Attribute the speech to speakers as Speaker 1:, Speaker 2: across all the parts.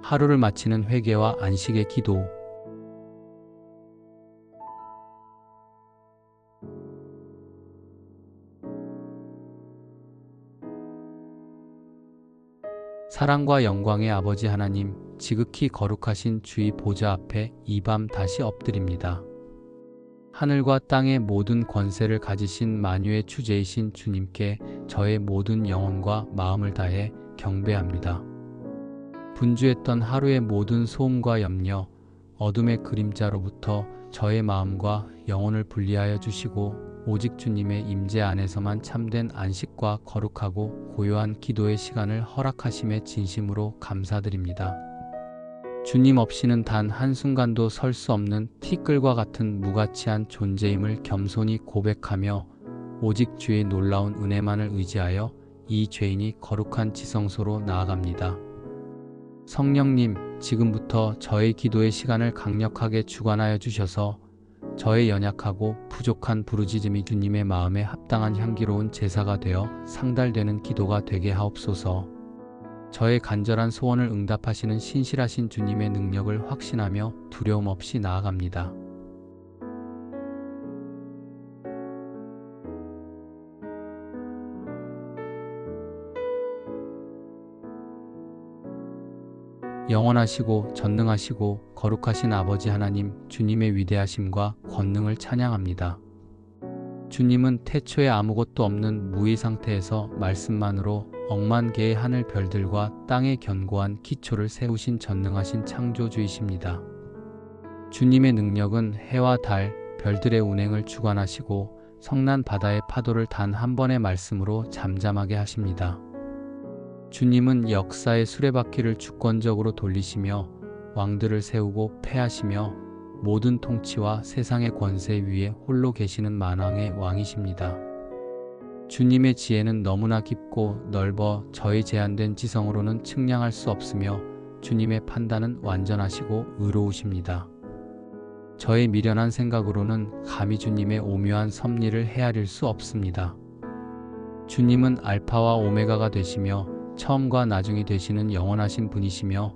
Speaker 1: 하루를 마치는 회개와 안식의 기도. 사랑과 영광의 아버지 하나님, 지극히 거룩하신 주의 보좌 앞에 이 밤 다시 엎드립니다. 하늘과 땅의 모든 권세를 가지신 만유의 주제이신 주님께 저의 모든 영혼과 마음을 다해 경배합니다. 분주했던 하루의 모든 소음과 염려, 어둠의 그림자로부터 저의 마음과 영혼을 분리하여 주시고 오직 주님의 임재 안에서만 참된 안식과 거룩하고 고요한 기도의 시간을 허락하심에 진심으로 감사드립니다. 주님 없이는 단 한순간도 설 수 없는 티끌과 같은 무가치한 존재임을 겸손히 고백하며 오직 주의 놀라운 은혜만을 의지하여 이 죄인이 거룩한 지성소로 나아갑니다. 성령님, 지금부터 저의 기도의 시간을 강력하게 주관하여 주셔서 저의 연약하고 부족한 부르짖음이 주님의 마음에 합당한 향기로운 제사가 되어 상달되는 기도가 되게 하옵소서. 저의 간절한 소원을 응답하시는 신실하신 주님의 능력을 확신하며 두려움 없이 나아갑니다. 영원하시고 전능하시고 거룩하신 아버지 하나님, 주님의 위대하심과 권능을 찬양합니다. 주님은 태초에 아무것도 없는 무의 상태에서 말씀만으로 억만 개의 하늘 별들과 땅의 견고한 기초를 세우신 전능하신 창조주이십니다. 주님의 능력은 해와 달, 별들의 운행을 주관하시고 성난 바다의 파도를 단 한 번의 말씀으로 잠잠하게 하십니다. 주님은 역사의 수레바퀴를 주권적으로 돌리시며 왕들을 세우고 패하시며 모든 통치와 세상의 권세 위에 홀로 계시는 만왕의 왕이십니다. 주님의 지혜는 너무나 깊고 넓어 저희 제한된 지성으로는 측량할 수 없으며 주님의 판단은 완전하시고 의로우십니다. 저의 미련한 생각으로는 감히 주님의 오묘한 섭리를 헤아릴 수 없습니다. 주님은 알파와 오메가가 되시며 처음과 나중이 되시는 영원하신 분이시며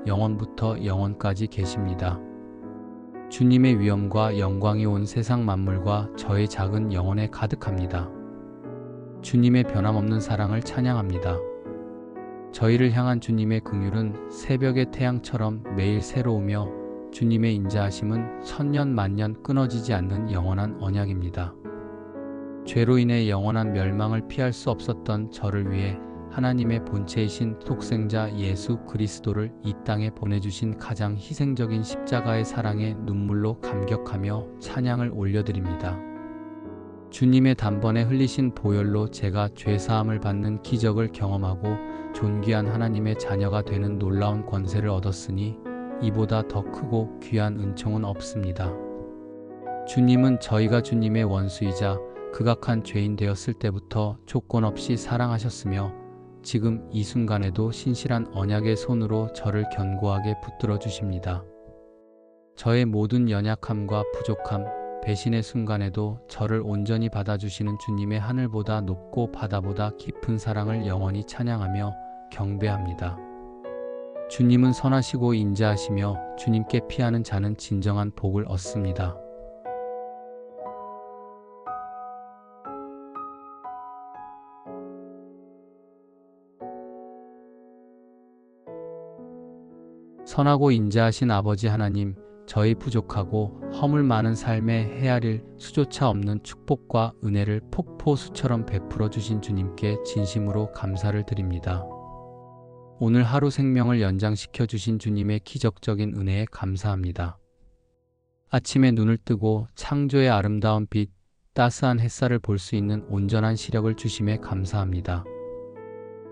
Speaker 1: 영원부터 영원까지 계십니다. 주님의 위엄과 영광이 온 세상 만물과 저의 작은 영혼에 가득합니다. 주님의 변함없는 사랑을 찬양합니다. 저희를 향한 주님의 긍휼은 새벽의 태양처럼 매일 새로우며 주님의 인자하심은 천년 만년 끊어지지 않는 영원한 언약입니다. 죄로 인해 영원한 멸망을 피할 수 없었던 저를 위해 하나님의 본체이신 독생자 예수 그리스도를 이 땅에 보내주신 가장 희생적인 십자가의 사랑에 눈물로 감격하며 찬양을 올려드립니다. 주님의 단번에 흘리신 보혈로 제가 죄사함을 받는 기적을 경험하고 존귀한 하나님의 자녀가 되는 놀라운 권세를 얻었으니 이보다 더 크고 귀한 은총은 없습니다. 주님은 저희가 주님의 원수이자 극악한 죄인 되었을 때부터 조건 없이 사랑하셨으며 지금 이 순간에도 신실한 언약의 손으로 저를 견고하게 붙들어 주십니다. 저의 모든 연약함과 부족함, 배신의 순간에도 저를 온전히 받아주시는 주님의 하늘보다 높고 바다보다 깊은 사랑을 영원히 찬양하며 경배합니다. 주님은 선하시고 인자하시며 주님께 피하는 자는 진정한 복을 얻습니다. 선하고 인자하신 아버지 하나님, 저희 부족하고 허물 많은 삶에 헤아릴 수조차 없는 축복과 은혜를 폭포수처럼 베풀어 주신 주님께 진심으로 감사를 드립니다. 오늘 하루 생명을 연장시켜 주신 주님의 기적적인 은혜에 감사합니다. 아침에 눈을 뜨고 창조의 아름다운 빛, 따스한 햇살을 볼 수 있는 온전한 시력을 주심에 감사합니다.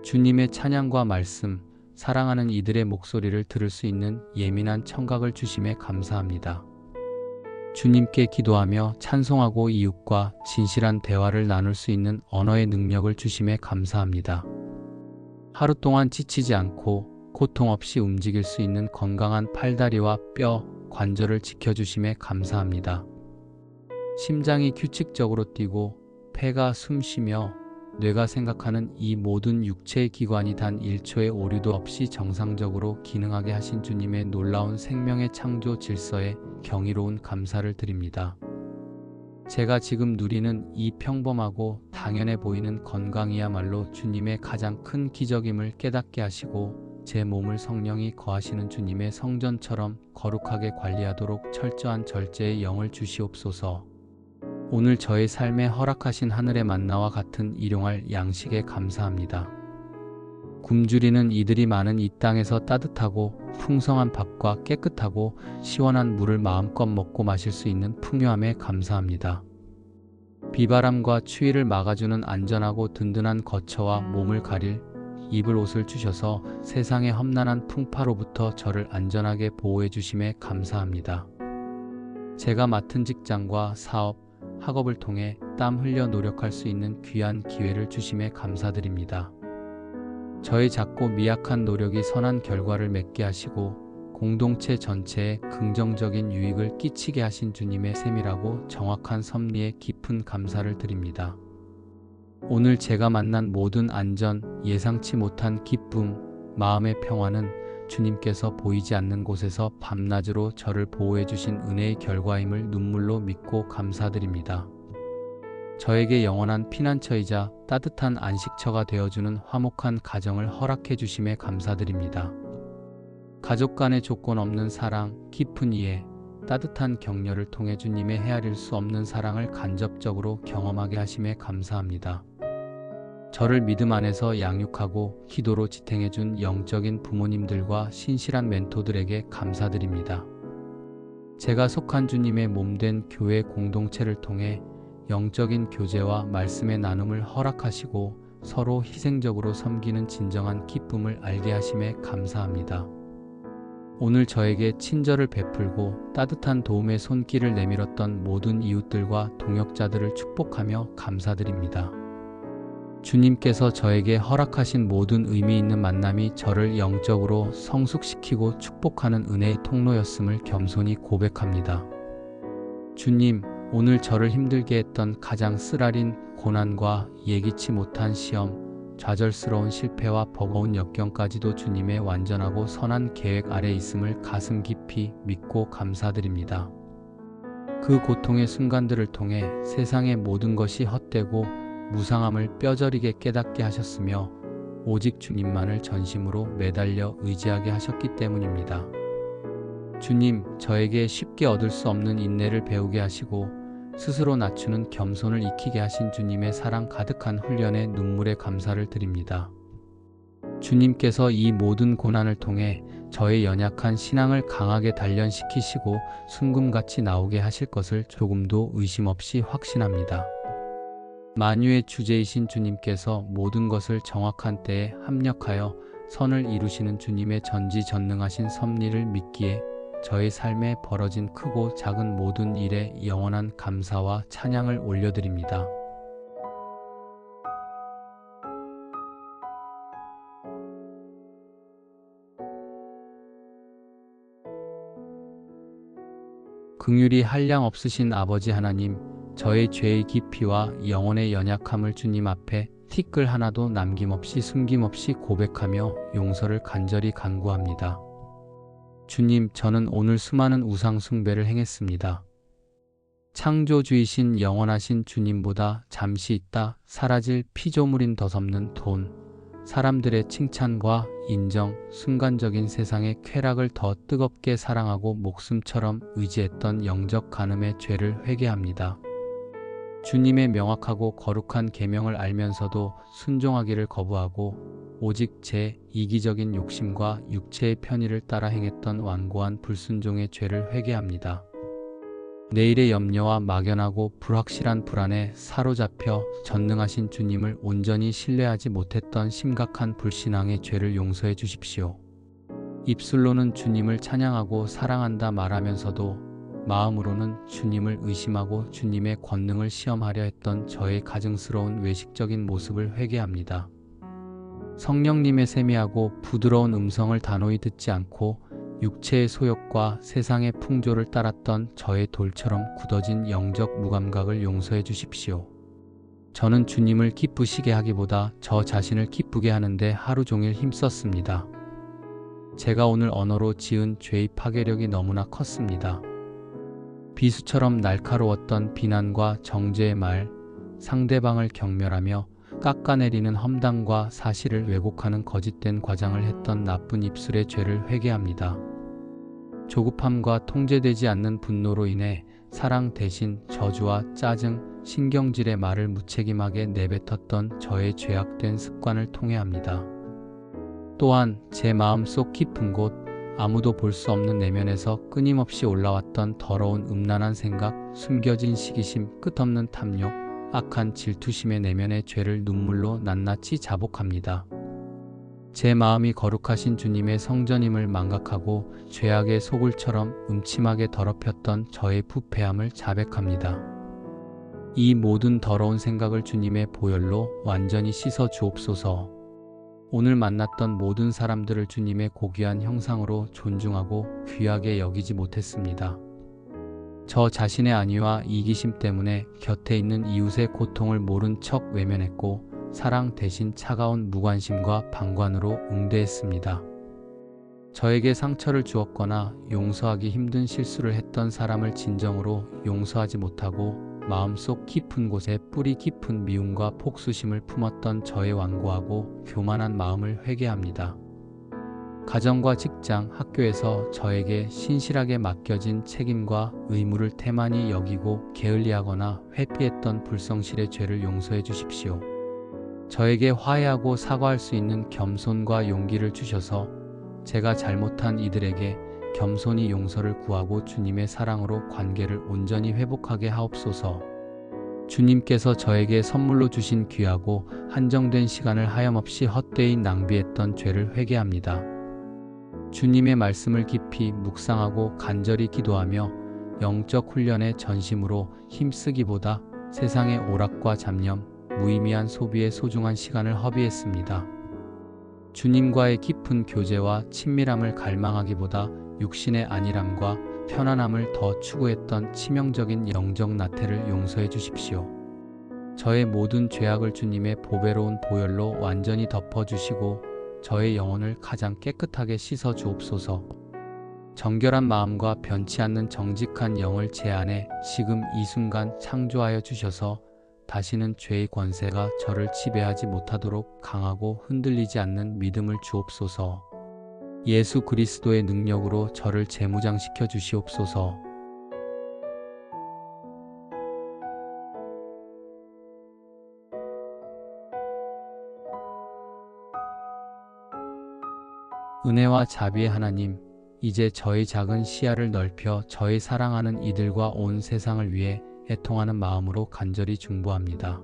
Speaker 1: 주님의 찬양과 말씀, 사랑하는 이들의 목소리를 들을 수 있는 예민한 청각을 주심에 감사합니다. 주님께 기도하며 찬송하고 이웃과 진실한 대화를 나눌 수 있는 언어의 능력을 주심에 감사합니다. 하루 동안 지치지 않고 고통 없이 움직일 수 있는 건강한 팔다리와 뼈, 관절을 지켜주심에 감사합니다. 심장이 규칙적으로 뛰고 폐가 숨쉬며 뇌가 생각하는 이 모든 육체의 기관이 단 1초의 오류도 없이 정상적으로 기능하게 하신 주님의 놀라운 생명의 창조 질서에 경이로운 감사를 드립니다. 제가 지금 누리는 이 평범하고 당연해 보이는 건강이야말로 주님의 가장 큰 기적임을 깨닫게 하시고 제 몸을 성령이 거하시는 주님의 성전처럼 거룩하게 관리하도록 철저한 절제의 영을 주시옵소서. 오늘 저의 삶에 허락하신 하늘의 만나와 같은 일용할 양식에 감사합니다. 굶주리는 이들이 많은 이 땅에서 따뜻하고 풍성한 밥과 깨끗하고 시원한 물을 마음껏 먹고 마실 수 있는 풍요함에 감사합니다. 비바람과 추위를 막아주는 안전하고 든든한 거처와 몸을 가릴 입을 옷을 주셔서 세상의 험난한 풍파로부터 저를 안전하게 보호해 주심에 감사합니다. 제가 맡은 직장과 사업, 학업을 통해 땀 흘려 노력할 수 있는 귀한 기회를 주심에 감사드립니다. 저의 작고 미약한 노력이 선한 결과를 맺게 하시고 공동체 전체에 긍정적인 유익을 끼치게 하신 주님의 세밀하고 정확한 섭리에 깊은 감사를 드립니다. 오늘 제가 만난 모든 안전, 예상치 못한 기쁨, 마음의 평화는 주님께서 보이지 않는 곳에서 밤낮으로 저를 보호해 주신 은혜의 결과임을 눈물로 믿고 감사드립니다. 저에게 영원한 피난처이자 따뜻한 안식처가 되어주는 화목한 가정을 허락해 주심에 감사드립니다. 가족 간의 조건 없는 사랑, 깊은 이해, 따뜻한 격려를 통해 주님의 헤아릴 수 없는 사랑을 간접적으로 경험하게 하심에 감사합니다. 저를 믿음 안에서 양육하고 기도로 지탱해 준 영적인 부모님들과 신실한 멘토들에게 감사드립니다. 제가 속한 주님의 몸된 교회 공동체를 통해 영적인 교제와 말씀의 나눔을 허락하시고 서로 희생적으로 섬기는 진정한 기쁨을 알게 하심에 감사합니다. 오늘 저에게 친절을 베풀고 따뜻한 도움의 손길을 내밀었던 모든 이웃들과 동역자들을 축복하며 감사드립니다. 주님께서 저에게 허락하신 모든 의미 있는 만남이 저를 영적으로 성숙시키고 축복하는 은혜의 통로였음을 겸손히 고백합니다. 주님, 오늘 저를 힘들게 했던 가장 쓰라린 고난과 예기치 못한 시험, 좌절스러운 실패와 버거운 역경까지도 주님의 완전하고 선한 계획 아래 있음을 가슴 깊이 믿고 감사드립니다. 그 고통의 순간들을 통해 세상의 모든 것이 헛되고 무상함을 뼈저리게 깨닫게 하셨으며 오직 주님만을 전심으로 매달려 의지하게 하셨기 때문입니다. 주님, 저에게 쉽게 얻을 수 없는 인내를 배우게 하시고 스스로 낮추는 겸손을 익히게 하신 주님의 사랑 가득한 훈련에 눈물의 감사를 드립니다. 주님께서 이 모든 고난을 통해 저의 연약한 신앙을 강하게 단련시키시고 순금같이 나오게 하실 것을 조금도 의심 없이 확신합니다. 만유의 주제이신 주님께서 모든 것을 정확한 때에 합력하여 선을 이루시는 주님의 전지전능하신 섭리를 믿기에 저의 삶에 벌어진 크고 작은 모든 일에 영원한 감사와 찬양을 올려드립니다. 긍휼이 한량 없으신 아버지 하나님, 저의 죄의 깊이와 영혼의 연약함을 주님 앞에 티끌 하나도 남김없이 숨김없이 고백하며 용서를 간절히 간구합니다. 주님, 저는 오늘 수많은 우상 숭배를 행했습니다. 창조주이신 영원하신 주님보다 잠시 있다 사라질 피조물인 덧없는 돈, 사람들의 칭찬과 인정, 순간적인 세상의 쾌락을 더 뜨겁게 사랑하고 목숨처럼 의지했던 영적 간음의 죄를 회개합니다. 주님의 명확하고 거룩한 계명을 알면서도 순종하기를 거부하고 오직 제 이기적인 욕심과 육체의 편의를 따라 행했던 완고한 불순종의 죄를 회개합니다. 내일의 염려와 막연하고 불확실한 불안에 사로잡혀 전능하신 주님을 온전히 신뢰하지 못했던 심각한 불신앙의 죄를 용서해 주십시오. 입술로는 주님을 찬양하고 사랑한다 말하면서도 마음으로는 주님을 의심하고 주님의 권능을 시험하려 했던 저의 가증스러운 외식적인 모습을 회개합니다. 성령님의 세미하고 부드러운 음성을 단호히 듣지 않고 육체의 소욕과 세상의 풍조를 따랐던 저의 돌처럼 굳어진 영적 무감각을 용서해 주십시오. 저는 주님을 기쁘시게 하기보다 저 자신을 기쁘게 하는데 하루 종일 힘썼습니다. 제가 오늘 언어로 지은 죄의 파괴력이 너무나 컸습니다. 비수처럼 날카로웠던 비난과 정죄의 말, 상대방을 경멸하며 깎아내리는 험담과 사실을 왜곡하는 거짓된 과장을 했던 나쁜 입술의 죄를 회개합니다. 조급함과 통제되지 않는 분노로 인해 사랑 대신 저주와 짜증, 신경질의 말을 무책임하게 내뱉었던 저의 죄악된 습관을 통회합니다. 또한 제 마음속 깊은 곳, 아무도 볼 수 없는 내면에서 끊임없이 올라왔던 더러운 음란한 생각, 숨겨진 시기심, 끝없는 탐욕, 악한 질투심의 내면의 죄를 눈물로 낱낱이 자복합니다. 제 마음이 거룩하신 주님의 성전임을 망각하고 죄악의 소굴처럼 음침하게 더럽혔던 저의 부패함을 자백합니다. 이 모든 더러운 생각을 주님의 보혈로 완전히 씻어 주옵소서. 오늘 만났던 모든 사람들을 주님의 고귀한 형상으로 존중하고 귀하게 여기지 못했습니다. 저 자신의 안위와 이기심 때문에 곁에 있는 이웃의 고통을 모른 척 외면했고 사랑 대신 차가운 무관심과 방관으로 응대했습니다. 저에게 상처를 주었거나 용서하기 힘든 실수를 했던 사람을 진정으로 용서하지 못하고 마음속 깊은 곳에 뿌리 깊은 미움과 폭수심을 품었던 저의 완고하고 교만한 마음을 회개합니다. 가정과 직장, 학교에서 저에게 신실하게 맡겨진 책임과 의무를 태만히 여기고 게을리하거나 회피했던 불성실의 죄를 용서해 주십시오. 저에게 화해하고 사과할 수 있는 겸손과 용기를 주셔서 제가 잘못한 이들에게 겸손히 용서를 구하고 주님의 사랑으로 관계를 온전히 회복하게 하옵소서. 주님께서 저에게 선물로 주신 귀하고 한정된 시간을 하염없이 헛되이 낭비했던 죄를 회개합니다. 주님의 말씀을 깊이 묵상하고 간절히 기도하며 영적 훈련의 전심으로 힘쓰기보다 세상의 오락과 잡념, 무의미한 소비에 소중한 시간을 허비했습니다. 주님과의 깊은 교제와 친밀함을 갈망하기보다 육신의 안일함과 편안함을 더 추구했던 치명적인 영적 나태를 용서해 주십시오. 저의 모든 죄악을 주님의 보배로운 보혈로 완전히 덮어주시고 저의 영혼을 가장 깨끗하게 씻어 주옵소서. 정결한 마음과 변치 않는 정직한 영을 제 안에 지금 이 순간 창조하여 주셔서 다시는 죄의 권세가 저를 지배하지 못하도록 강하고 흔들리지 않는 믿음을 주옵소서. 예수 그리스도의 능력으로 저를 재무장시켜 주시옵소서. 은혜와 자비의 하나님, 이제 저의 작은 시야를 넓혀 저의 사랑하는 이들과 온 세상을 위해 애통하는 마음으로 간절히 중보합니다.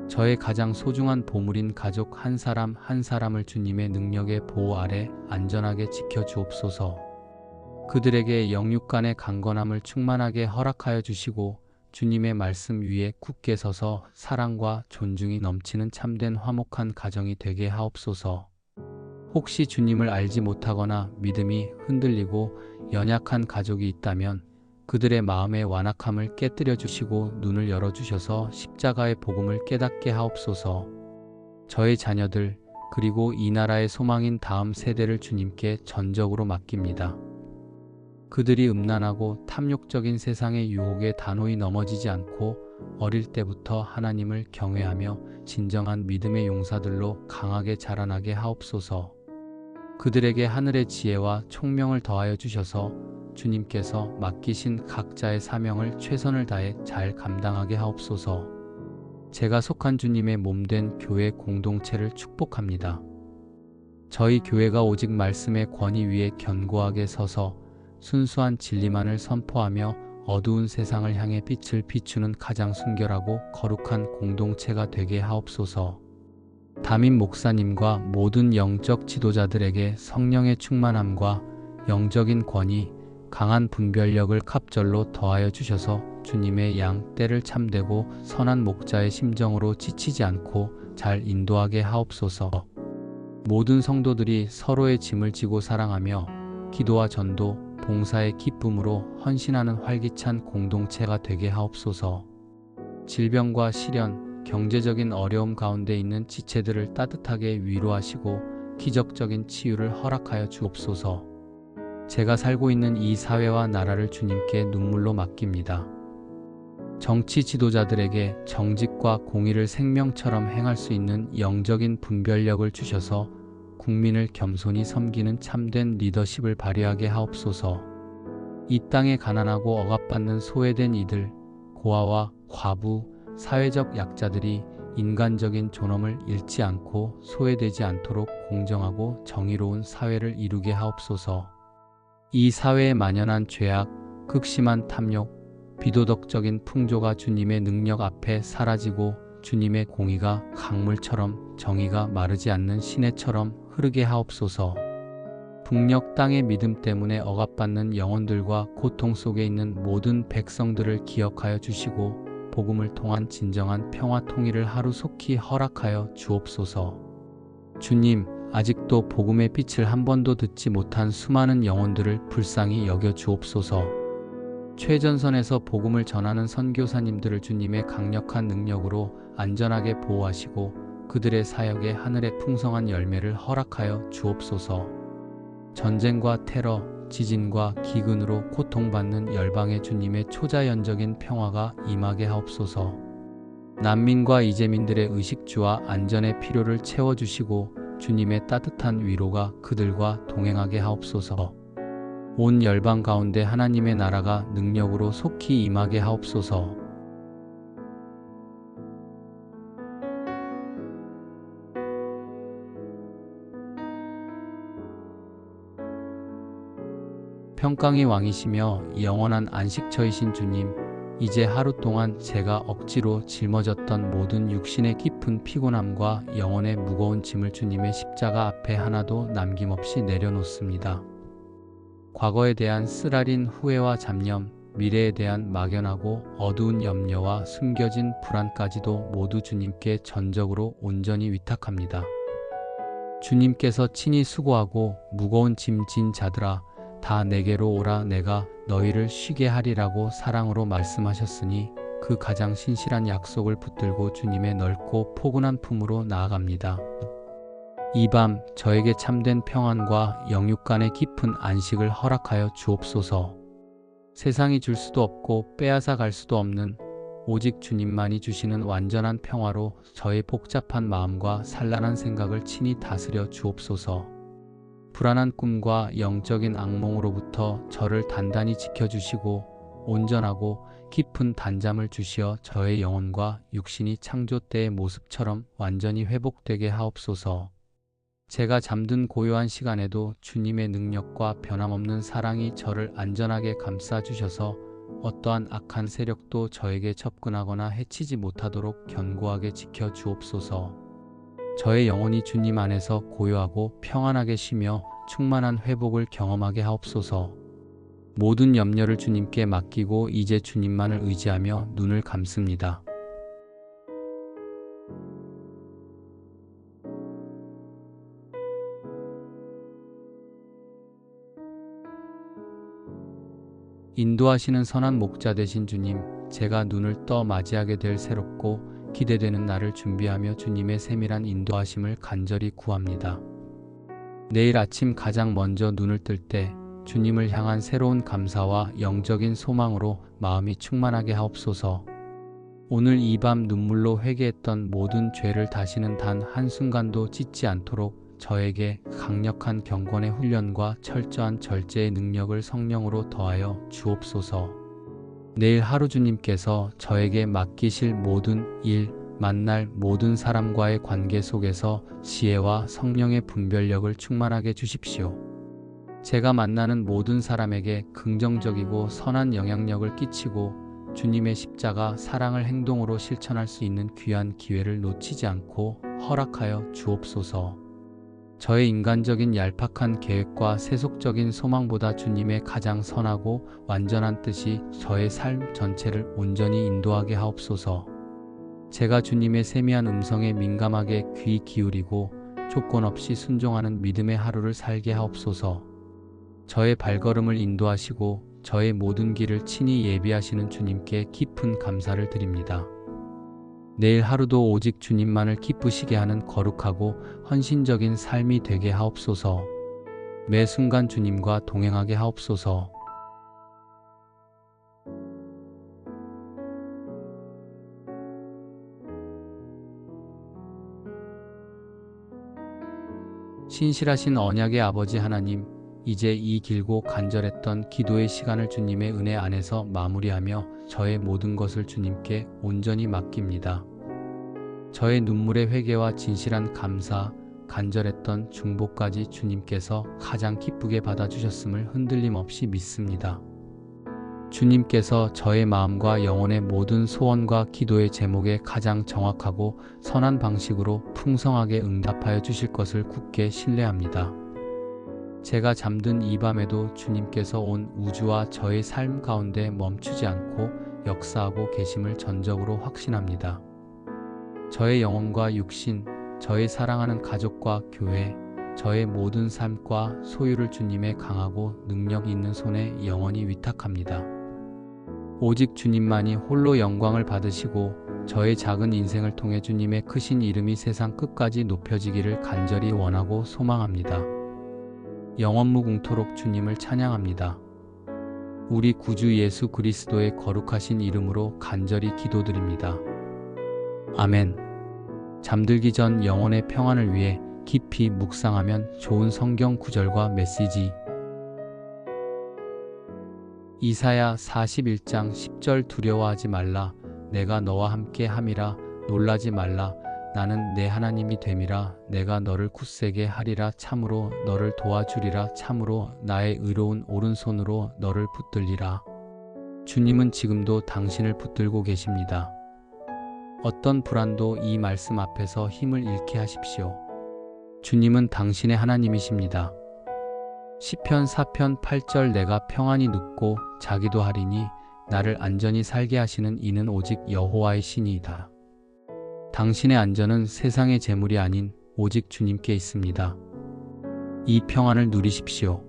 Speaker 1: 저의 가장 소중한 보물인 가족 한 사람 한 사람을 주님의 능력의 보호 아래 안전하게 지켜주옵소서. 그들에게 영육간의 강건함을 충만하게 허락하여 주시고 주님의 말씀 위에 굳게 서서 사랑과 존중이 넘치는 참된 화목한 가정이 되게 하옵소서. 혹시 주님을 알지 못하거나 믿음이 흔들리고 연약한 가족이 있다면 그들의 마음의 완악함을 깨뜨려 주시고 눈을 열어 주셔서 십자가의 복음을 깨닫게 하옵소서. 저의 자녀들 그리고 이 나라의 소망인 다음 세대를 주님께 전적으로 맡깁니다. 그들이 음란하고 탐욕적인 세상의 유혹에 단호히 넘어지지 않고 어릴 때부터 하나님을 경외하며 진정한 믿음의 용사들로 강하게 자라나게 하옵소서. 그들에게 하늘의 지혜와 총명을 더하여 주셔서 주님께서 맡기신 각자의 사명을 최선을 다해 잘 감당하게 하옵소서. 제가 속한 주님의 몸된 교회 공동체를 축복합니다. 저희 교회가 오직 말씀의 권위 위에 견고하게 서서 순수한 진리만을 선포하며 어두운 세상을 향해 빛을 비추는 가장 순결하고 거룩한 공동체가 되게 하옵소서. 담임 목사님과 모든 영적 지도자들에게 성령의 충만함과 영적인 권위, 강한 분별력을 갑절로 더하여 주셔서 주님의 양 떼를 참되고 선한 목자의 심정으로 지치지 않고 잘 인도하게 하옵소서. 모든 성도들이 서로의 짐을 지고 사랑하며 기도와 전도, 봉사의 기쁨으로 헌신하는 활기찬 공동체가 되게 하옵소서. 질병과 시련, 경제적인 어려움 가운데 있는 지체들을 따뜻하게 위로하시고 기적적인 치유를 허락하여 주옵소서. 제가 살고 있는 이 사회와 나라를 주님께 눈물로 맡깁니다. 정치 지도자들에게 정직과 공의를 생명처럼 행할 수 있는 영적인 분별력을 주셔서 국민을 겸손히 섬기는 참된 리더십을 발휘하게 하옵소서. 이 땅에 가난하고 억압받는 소외된 이들, 고아와 과부, 사회적 약자들이 인간적인 존엄을 잃지 않고 소외되지 않도록 공정하고 정의로운 사회를 이루게 하옵소서. 이 사회에 만연한 죄악, 극심한 탐욕, 비도덕적인 풍조가 주님의 능력 앞에 사라지고 주님의 공의가 강물처럼 정의가 마르지 않는 시내처럼 흐르게 하옵소서. 북녘 땅의 믿음 때문에 억압받는 영혼들과 고통 속에 있는 모든 백성들을 기억하여 주시고 복음을 통한 진정한 평화 통일을 하루속히 허락하여 주옵소서. 주님, 아직도 복음의 빛을 한 번도 듣지 못한 수많은 영혼들을 불쌍히 여겨 주옵소서. 최전선에서 복음을 전하는 선교사님들을 주님의 강력한 능력으로 안전하게 보호하시고 그들의 사역에 하늘의 풍성한 열매를 허락하여 주옵소서. 전쟁과 테러, 지진과 기근으로 고통받는 열방에 주님의 초자연적인 평화가 임하게 하옵소서. 난민과 이재민들의 의식주와 안전의 필요를 채워주시고 주님의 따뜻한 위로가 그들과 동행하게 하옵소서. 온 열방 가운데 하나님의 나라가 능력으로 속히 임하게 하옵소서. 평강의 왕이시며 영원한 안식처이신 주님, 이제 하루 동안 제가 억지로 짊어졌던 모든 육신의 깊은 피곤함과 영혼의 무거운 짐을 주님의 십자가 앞에 하나도 남김없이 내려놓습니다. 과거에 대한 쓰라린 후회와 잡념, 미래에 대한 막연하고 어두운 염려와 숨겨진 불안까지도 모두 주님께 전적으로 온전히 위탁합니다. 주님께서 친히 수고하고 무거운 짐 진 자들아, 다 내게로 오라, 내가 너희를 쉬게 하리라고 사랑으로 말씀하셨으니 그 가장 신실한 약속을 붙들고 주님의 넓고 포근한 품으로 나아갑니다. 이 밤 저에게 참된 평안과 영육 간의 깊은 안식을 허락하여 주옵소서. 세상이 줄 수도 없고 빼앗아 갈 수도 없는 오직 주님만이 주시는 완전한 평화로 저의 복잡한 마음과 산란한 생각을 친히 다스려 주옵소서. 불안한 꿈과 영적인 악몽으로부터 저를 단단히 지켜주시고 온전하고 깊은 단잠을 주시어 저의 영혼과 육신이 창조 때의 모습처럼 완전히 회복되게 하옵소서. 제가 잠든 고요한 시간에도 주님의 능력과 변함없는 사랑이 저를 안전하게 감싸주셔서 어떠한 악한 세력도 저에게 접근하거나 해치지 못하도록 견고하게 지켜주옵소서. 저의 영혼이 주님 안에서 고요하고 평안하게 쉬며 충만한 회복을 경험하게 하옵소서. 모든 염려를 주님께 맡기고 이제 주님만을 의지하며 눈을 감습니다. 인도하시는 선한 목자 되신 주님, 제가 눈을 떠 맞이하게 될 새롭고 기대되는 날을 준비하며 주님의 세밀한 인도하심을 간절히 구합니다. 내일 아침 가장 먼저 눈을 뜰 때 주님을 향한 새로운 감사와 영적인 소망으로 마음이 충만하게 하옵소서. 오늘 이 밤 눈물로 회개했던 모든 죄를 다시는 단 한순간도 짓지 않도록 저에게 강력한 경건의 훈련과 철저한 절제의 능력을 성령으로 더하여 주옵소서. 내일 하루 주님께서 저에게 맡기실 모든 일, 만날 모든 사람과의 관계 속에서 지혜와 성령의 분별력을 충만하게 주십시오. 제가 만나는 모든 사람에게 긍정적이고 선한 영향력을 끼치고 주님의 십자가 사랑을 행동으로 실천할 수 있는 귀한 기회를 놓치지 않고 허락하여 주옵소서. 저의 인간적인 얄팍한 계획과 세속적인 소망보다 주님의 가장 선하고 완전한 뜻이 저의 삶 전체를 온전히 인도하게 하옵소서. 제가 주님의 세미한 음성에 민감하게 귀 기울이고 조건 없이 순종하는 믿음의 하루를 살게 하옵소서. 저의 발걸음을 인도하시고 저의 모든 길을 친히 예비하시는 주님께 깊은 감사를 드립니다. 내일 하루도 오직 주님만을 기쁘시게 하는 거룩하고 헌신적인 삶이 되게 하옵소서. 매 순간 주님과 동행하게 하옵소서. 신실하신 언약의 아버지 하나님, 이제 이 길고 간절했던 기도의 시간을 주님의 은혜 안에서 마무리하며 저의 모든 것을 주님께 온전히 맡깁니다. 저의 눈물의 회개와 진실한 감사, 간절했던 중보까지 주님께서 가장 기쁘게 받아주셨음을 흔들림 없이 믿습니다. 주님께서 저의 마음과 영혼의 모든 소원과 기도의 제목에 가장 정확하고 선한 방식으로 풍성하게 응답하여 주실 것을 굳게 신뢰합니다. 제가 잠든 이 밤에도 주님께서 온 우주와 저의 삶 가운데 멈추지 않고 역사하고 계심을 전적으로 확신합니다. 저의 영혼과 육신, 저의 사랑하는 가족과 교회, 저의 모든 삶과 소유를 주님의 강하고 능력 있는 손에 영원히 위탁합니다. 오직 주님만이 홀로 영광을 받으시고 저의 작은 인생을 통해 주님의 크신 이름이 세상 끝까지 높여지기를 간절히 원하고 소망합니다. 영원무궁토록 주님을 찬양합니다. 우리 구주 예수 그리스도의 거룩하신 이름으로 간절히 기도드립니다. 아멘. 잠들기 전 영혼의 평안을 위해 깊이 묵상하면 좋은 성경 구절과 메시지. 이사야 41장 10절 두려워하지 말라. 내가 너와 함께 함이라. 놀라지 말라. 나는 내 하나님이 됨이라. 내가 너를 굳세게 하리라. 참으로 너를 도와주리라. 참으로 나의 의로운 오른손으로 너를 붙들리라. 주님은 지금도 당신을 붙들고 계십니다. 어떤 불안도 이 말씀 앞에서 힘을 잃게 하십시오. 주님은 당신의 하나님이십니다. 시편 4편 8절 내가 평안히 눕고 자기도 하리니 나를 안전히 살게 하시는 이는 오직 여호와의 신이다. 당신의 안전은 세상의 재물이 아닌 오직 주님께 있습니다. 이 평안을 누리십시오.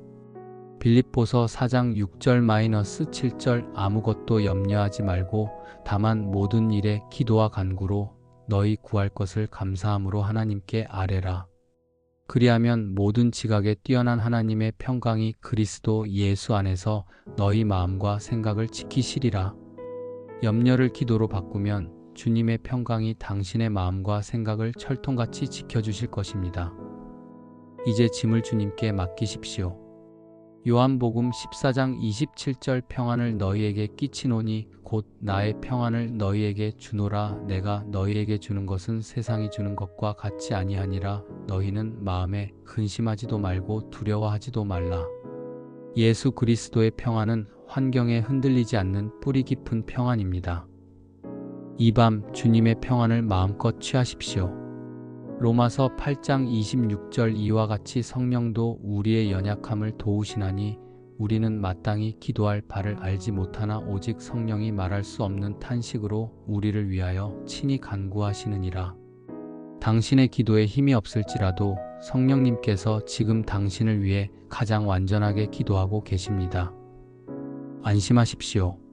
Speaker 1: 빌립보서 4장 6절-7절 아무것도 염려하지 말고 다만 모든 일에 기도와 간구로 너희 구할 것을 감사함으로 하나님께 아뢰라. 그리하면 모든 지각에 뛰어난 하나님의 평강이 그리스도 예수 안에서 너희 마음과 생각을 지키시리라. 염려를 기도로 바꾸면 주님의 평강이 당신의 마음과 생각을 철통같이 지켜주실 것입니다. 이제 짐을 주님께 맡기십시오. 요한복음 14장 27절 평안을 너희에게 끼치노니 곧 나의 평안을 너희에게 주노라. 내가 너희에게 주는 것은 세상이 주는 것과 같이 아니하니라. 너희는 마음에 근심하지도 말고 두려워하지도 말라. 예수 그리스도의 평안은 환경에 흔들리지 않는 뿌리 깊은 평안입니다. 이 밤 주님의 평안을 마음껏 취하십시오. 로마서 8장 26절 이와 같이 성령도 우리의 연약함을 도우시나니 우리는 마땅히 기도할 바를 알지 못하나 오직 성령이 말할 수 없는 탄식으로 우리를 위하여 친히 간구하시느니라. 당신의 기도에 힘이 없을지라도 성령님께서 지금 당신을 위해 가장 완전하게 기도하고 계십니다. 안심하십시오.